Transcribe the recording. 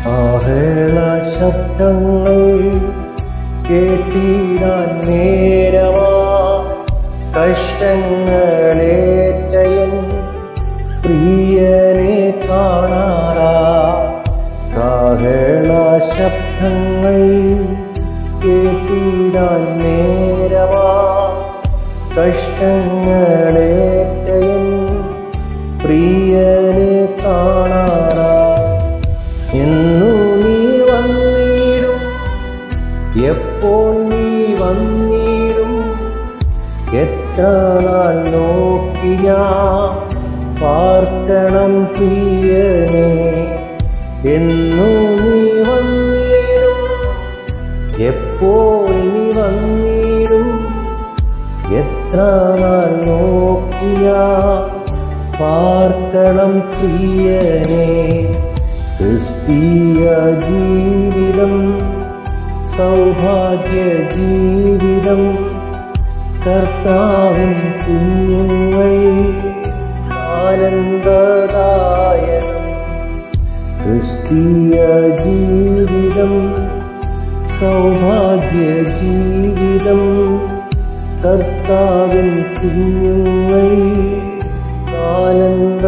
ആഹേള ശബ്ദങ്ങൾ കേട്ടിടാൻ നേരമാ കഷ്ടങ്ങളേറ്റയൻ പ്രിയനെ കാണാറാ. കാഹള ശബ്ദങ്ങൾ കേട്ടിടാൻ നേരമാ കഷ്ടങ്ങളേറ്റയൻ പ്രിയനെ കാണാറാ. എന്നു നീ വന്നിടും, എപ്പോൾ നീ വന്നിടും, എത്ര നാൾ നോക്കി ഞാൻ പാർക്കണം പ്രിയനെ. എന്നു നീ വന്നിടും, എപ്പോൾ നീ വന്നിടും, എത്ര നാൾ നോക്കി ഞാൻ പാർക്കണം പ്രിയനെ. ക്രിസ്തീയ ജീവിതം സൗഭാഗ്യ ജീവിതം, കർത്താവിൻ കുഞ്ഞുങ്ങൾ ആനന്ദദായകം. ക്രിസ്തീയ ജീവിതം സൗഭാഗ്യ ജീവിതം, കർത്താവിൻ കുഞ്ഞുങ്ങൾ ആനന്ദ